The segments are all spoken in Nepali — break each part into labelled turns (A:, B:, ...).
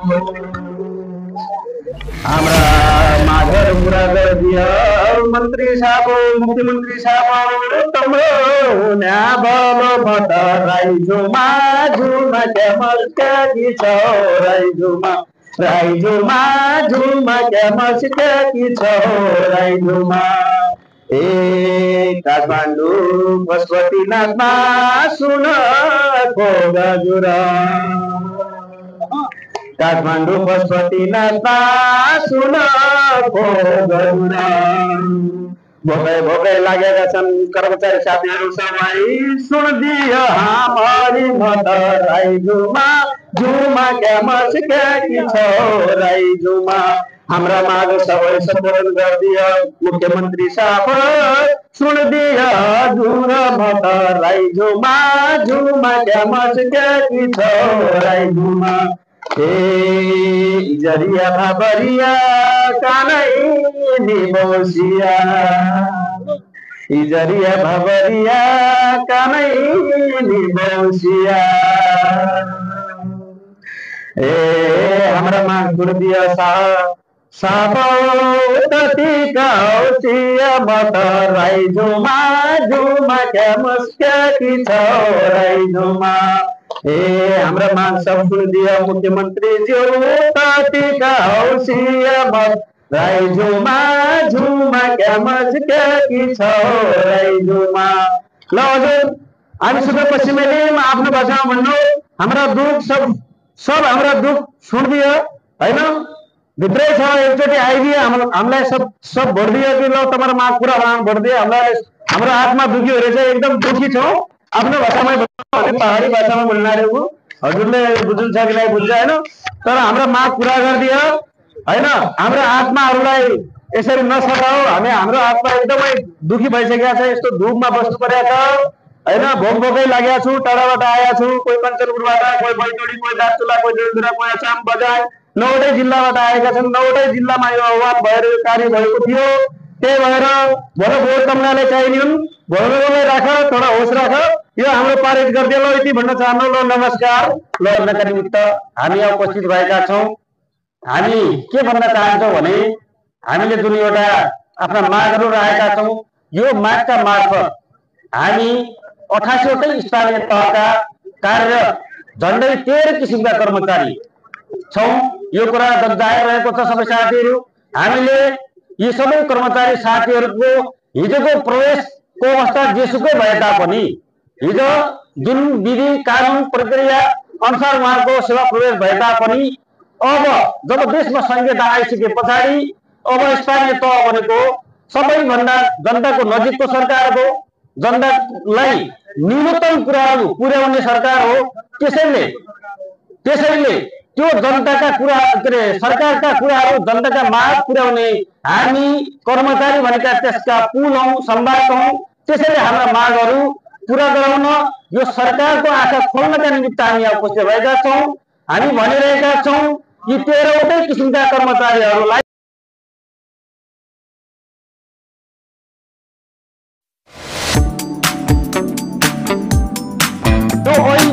A: हाम्रा माझर पूरा कर दिया मंत्री साहब मुख्यमंत्री साहब तम्रो न्याबलो मत राइजुमा जुमा केमस्का कि छ राइजुमा जुमा केमस्का कि छ राइजुमा ए काठमाडौँ पशुपतिनाथमा सुन गजुरा काठमाडौँ पशुपतिनाथमा सुन गजुरा भोकै भोकै लागेका छन् कर्मचारी साथीहरू सबै सुनिदियो हाम्री मत राइजुमा जुमा क्यामस्का कि छ राइजुमा हाम्रा माग सबै सम्बोधन गरिदियो मुख्यमन्त्री साहब सुनिदियो जुर मत राइजुमा जुमा क्यामस्का कि छ राइजुमा जरिया भाबरिया कानै निबोसिया जरिया भाबरिया कानै निबोसिया हमरा माग गुरदिया साहब तति कौसिया मत राइजुमा जुमा क्यामस्का कि छ राइजुमा हमरा माग सब सुन दिया मुख्यमंत्री जी तति कौसिया मत राइजुमा जुमा क्यामस्का कि छ राइजुमा ल हजुर हामी सुदूरपश्चिमेली आफ्नो भाषामा भन्नु हाम्रा दुख सब हाम्रा दुख सुनिदियो हैन भित्रै छ एकचोटि आइदियो हामीलाई सब भोट दियो कि ल तपाईहरु माग पूरा भोट दियो हाम्रो आत्मा दुखी रहेछ एकदम दुखी छौ आफ्नो भाषामै भन्नु पहाडी भाषामा बोल्नाहरुको हजुरले बुझ्नु छ कि नै बुझ्छ हैन तर हाम्रो माग पूरा गरिदियो हैन हाम्रो आत्माहरुलाई यसरी नसकाऊ हाम्रो आत्मा एकदमै दुखी भइसकेको छ यस्तो धुपमा बस्नु परेको छ हैन भोक भोकै लागेको छु टाढाबाट आएको छु कोही कञ्चनपुरबाट कोही बैतडी कोही दार्चुला कोही डेलधुरा कोही आसाम बजाय 9वटै जिल्लाबाट आएका छन् 9वटै जिल्लामा यो आह्वान भएर कार्य भएको थियो त्यही भएर भोट भोट तमनाले चाहिने हुन् भोटलाई राख थोडा होस राख यो हाम्रो पारित गरिदियो ल यति भन्न चाहन्छु ल नमस्कार ल हेर्नका निमित्त हामी उपस्थित भएका छौं हामी के भन्न चाहन्छौं भने हामीले जुन एउटा आफ्ना मागहरू राखेका छौं यो मागका मार्फत हामी 88वटै स्थानीय तहका कार्यरत झन्डै 13 किसिमका कर्मचारी छौं यो कुरा जाहेर रहेको छ सबै साथीहरू हामीले यी सबै कर्मचारी साथीहरूको हिजोको प्रवेशको अवस्था जेसुकै भए तापनि हिजो जुन विधि कानुन प्रक्रिया अनुसार उहाँको सेवा प्रवेश भए तापनि अब जब देशमा संहिता आइसके पछाडि अब स्थानीय तह भनेको सबैभन्दा जनताको नजिकको सरकार हो जनतालाई न्यूनतम कुराहरू पुर्याउने सरकार हो त्यसैले त्यो जनताका कुरा सरकारका कुराहरू जनताका माग पुर्याउने हामी कर्मचारी भनेका त्यसका पुल हौं सम्वाद हौं त्यसैले हाम्रा मागहरू पूरा गराउन यो सरकारको आँखा खोल्नका निमित्त हामी उपस्थित भएका छौं हामी भनिरहेका छौं यी 13वटै किसिमका कर्मचारीहरूलाई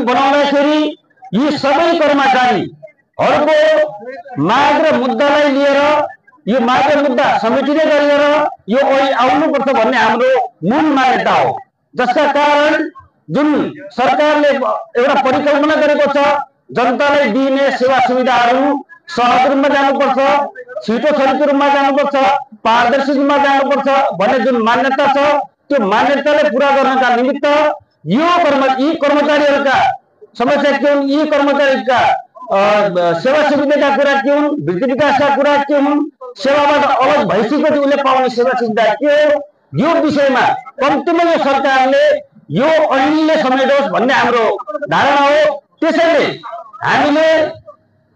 A: बनाउँदाखेरि यी सबै कर्मचारीहरूको माग र मुद्दालाई लिएर यो माग र मुद्दा समेटिने गरेर यो आउनुपर्छ भन्ने हाम्रो मूल मान्यता हो जसका कारण जुन सरकारले एउटा परिकल्पना गरेको छ जनतालाई दिइने सेवा सुविधाहरू सहज रूपमा जानुपर्छ छिटो छरितो रूपमा जानुपर्छ पारदर्शी रूपमा जानुपर्छ भन्ने जुन मान्यता छ त्यो मान्यतालाई पूरा गर्नका निमित्त यी कर्मचारीहरूका समस्या के हुन् यी कर्मचारीका सेवा सुविधाका कुरा के हुन् वृद्धि विकासका कुरा के हुन् सेवाबाट अलग भइसकेपछि उनले पाउने सेवा सुविधा के हो यो विषयमा कम्तीमा यो सरकारले यो ऐनले समेटोस् भन्ने हाम्रो धारणा हो त्यसैले हामीले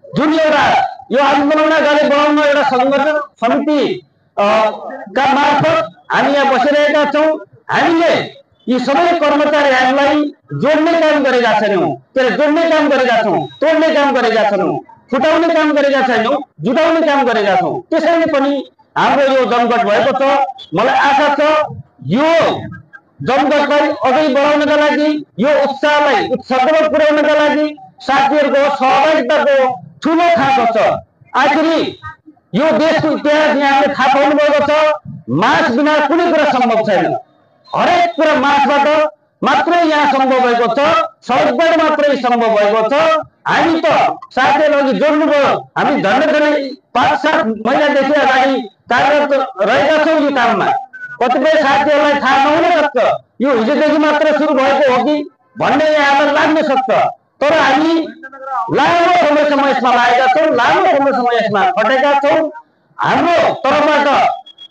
A: जुन एउटा यो आन्दोलन अगाडि बढाउन एउटा संगठन समिति का मार्फत हामी यहाँ बसिरहेका छौं हामीले यी सबै कर्मचारीहरूलाई जोड्ने काम गरेका छैनौं जोड्ने काम गरेका छौं तोड्ने काम गरेका छैनौं फुटाउने काम गरेका छैनौं जुटाउने काम गरेका छौं त्यसैले पनि हाम्रो यो जमघट भएको छ मलाई आशा छ यो जमघटलाई अझै बढाउनका लागि यो उत्साहलाई उत्साहमा पुर्याउनका लागि साथीहरूको सहभागिताको ठुलो खाँचो छ। आखिर यो देशको इतिहास यहाँले थाहा पाउनुभएको छ, मास बिना कुनै कुरा सम्भव छैन। हरेक कुरा मासबाट मात्रै यहाँ सम्भव भएको छ, सडकबाट मात्रै सम्भव भएको छ। हामी त साथीहरू अघि जोड्नुभयो, हामी झन्डै 5-7 महिनादेखि अगाडि कार्यरत रहेका छौँ यो काममा। कतिपय साथीहरूलाई थाहा नहुन सक्छ यो हिजोदेखि मात्र सुरु भएको हो कि भन्ने यहाँलाई लाग्न सक्छ, तर हामी लामो समयसम्म यसमा लागेका छौँ, लामो समयसम्म यसमा खटेका छौँ। हाम्रो तर्फबाट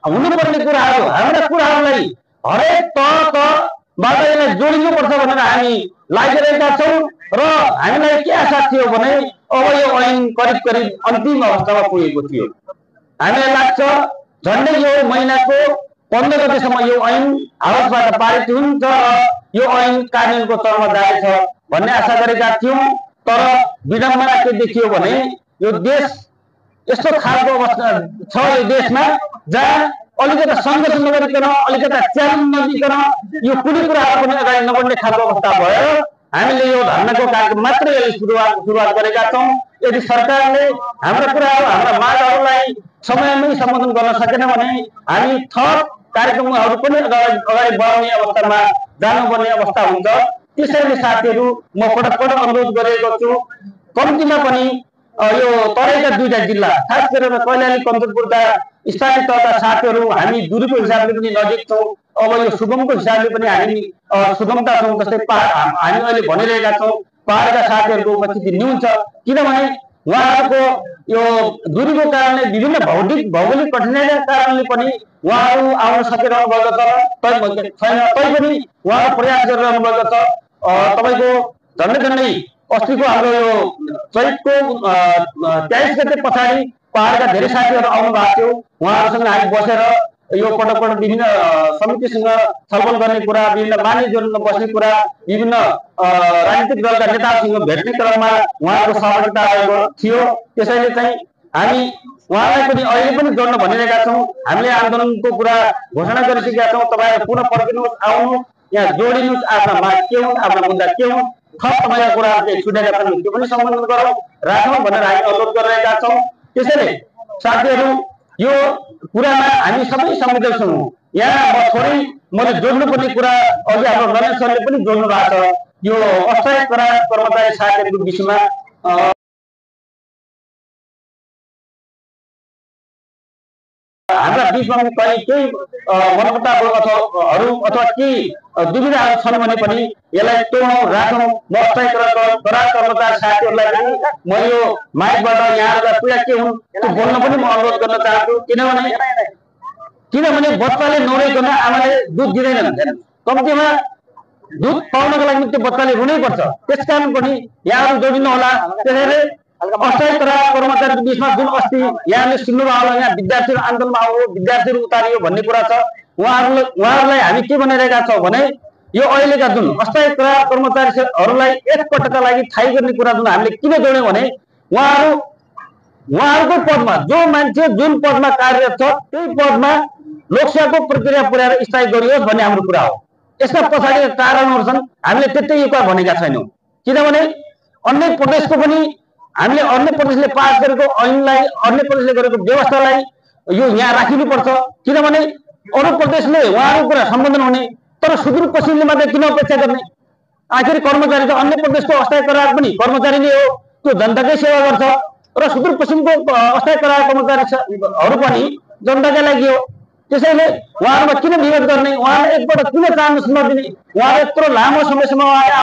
A: हुनुपर्ने कुराहरू, हाम्रा कुराहरूलाई हरेक तहबाट यसलाई जोडिनुपर्छ भनेर हामी लागिरहेका छौँ। र हामीलाई के आशा थियो भने अब यो ऐन करिब करिब अन्तिम अवस्थामा पुगेको थियो। हामीलाई लाग्छ झन्डै यो महिनाको 15 गतेसम्म यो ऐन हाउसबाट पारित हुन्छ र यो ऐन कार्यान्वयनको चरणमा जानेछ भन्ने आशा गरेका थियौँ। तर विडम्बना के देखियो भने यो देश यस्तो खालको अवस्था छ यो देशमा जहाँ अलिकता सङ्घर्ष नगरिकन, अलिकता च्यालेन्ज नदिकन यो कुनै कुराहरू पनि अगाडि नबढ्ने खालको अवस्था भयो। हामीले यो धर्नाको कार्यक्रम मात्रै सुरुवात गरेका छौँ। यदि सरकारले हाम्रा कुराहरू, हाम्रा मागहरूलाई समयमै सम्बोधन गर्न सकेन भने हामी थप कार्यक्रमहरू पनि अगाडि बढाउने अवस्थामा जानुपर्ने अवस्था हुन्छ। त्यसैले साथीहरू म पटक अनुरोध गरेको छु, कम्तीमा पनि यो तराईका 2टा जिल्ला, खास गरेर कैलाली कञ्चनपुरका स्थानीय तहका साथीहरू हामी दूरीको हिसाबले पनि नजिक छौँ। अब यो सुगमको हिसाबले पनि हामी सुगमता छौँ। जस्तै हामी अहिले भनिरहेका छौँ पहाडका साथीहरूको उपस्थिति न्यून छ, किनभने उहाँहरूको यो दूरीको कारणले, विभिन्न भौगोलिक कठिनाइका कारणले पनि उहाँहरू आउन सकिरहनु भएको छैन। तैपनि उहाँहरू प्रयास गरिरहनु भएको छ। तपाईँको झन्डै अस्तिको हाम्रो यो चैतको 23 गते पछाडि पहाडका धेरै साथीहरू आउनु भएको थियो। उहाँहरूसँग हामी बसेर यो पटक विभिन्न समितिसँग छलफल गर्ने कुरा, विभिन्न मानिसहरूसँग बस्ने कुरा, विभिन्न राजनीतिक दलका नेताहरूसँग भेट्ने क्रममा उहाँहरूको सहभागिता रहेको थियो। त्यसैले चाहिँ हामी उहाँलाई पनि अहिले पनि जोड्न भनिरहेका छौँ। हामीले आन्दोलनको कुरा घोषणा गरिसकेका छौँ। तपाईँहरू पुनः फर्किनुहोस्, आउनु, यहाँ जोडिनुहोस्, आफ्ना माग के हुन्, आफ्ना मुद्दा के हुन्, थप तपाईँका कुराहरू चाहिँ छुटेका छन् त्यो पनि सम्बोधन गरौँ, राखौँ भनेर हामी अनुरोध गरिरहेका छौँ। त्यसैले साथीहरू यो कुरामा हामी सबै संवेदनशील छौँ। यहाँ म थोरै मैले जोड्नुपर्ने कुरा अघि हाम्रो नरेश सरले पनि जोड्नु भएको छ। यो अस्थायी कर्मचारी साथीहरूको विषयमा हाम्रा बिचमा कहीँ केही मनमुटावहरू अथवा केही दुविधाहरू छन् भने पनि यसलाई तोडौँ, राखौँ। म अस्थायी कर्मचारी साथीहरूलाई पनि म यो माइकबाट यहाँहरूका पीडा के हुन् त्यो बोल्न पनि म अनुरोध गर्न चाहन्छु। किनभने बच्चाले नौरिकन आमाले दुध दिँदैनन्, कम्तीमा दुध पाउनको लागि त्यो बच्चाले रुनै पर्छ। त्यसकारण पनि यहाँहरू जोडिनु होला। त्यसैले अस्थायी कर्मचारीको बिचमा जुन अस्ति यहाँले सुन्नुभयो होला, यहाँ विद्यार्थीहरू आन्दोलनमा आउनु, विद्यार्थीहरू उतारियो भन्ने कुरा छ, उहाँहरूलाई हामी के भनिरहेका छौँ भने यो अहिलेका जुन अस्थायी कर्मचारीहरूलाई एकपटकका लागि थाहै गर्ने कुरा जुन हामीले किन जोड्यौँ भने उहाँहरूको पदमा जो मान्छे जुन पदमा कार्यरत छ त्यही पदमा लोकसेवाको प्रक्रिया पुर्याएर स्थायी गरियोस् भन्ने हाम्रो कुरा हो। यसका पछाडिका कारणहरू छन्, हामीले त्यतै यो कुरा भनेका छैनौँ। किनभने अन्य प्रदेशको पनि हामीले अन्य प्रदेशले पास गरेको ऐनलाई, अन्य प्रदेशले गरेको व्यवस्थालाई यो यहाँ राखिनुपर्छ। किनभने अरू प्रदेशले उहाँहरूको कुरा सम्बोधन हुने, तर सुदूरपश्चिमले मात्रै किन अपेक्षा गर्ने? आखिर कर्मचारी त अन्य प्रदेशको अस्थायी करार पनि कर्मचारी नै हो, त्यो जनताकै सेवा गर्छ। र सुदूरपश्चिमको अस्थायी करार कर्मचारीहरू पनि जनताकै लागि हो। त्यसैले उहाँहरूमा किन विरोध गर्ने, उहाँलाई एकपल्ट किन चान्स नदिने? उहाँले यत्रो लामो समयसम्म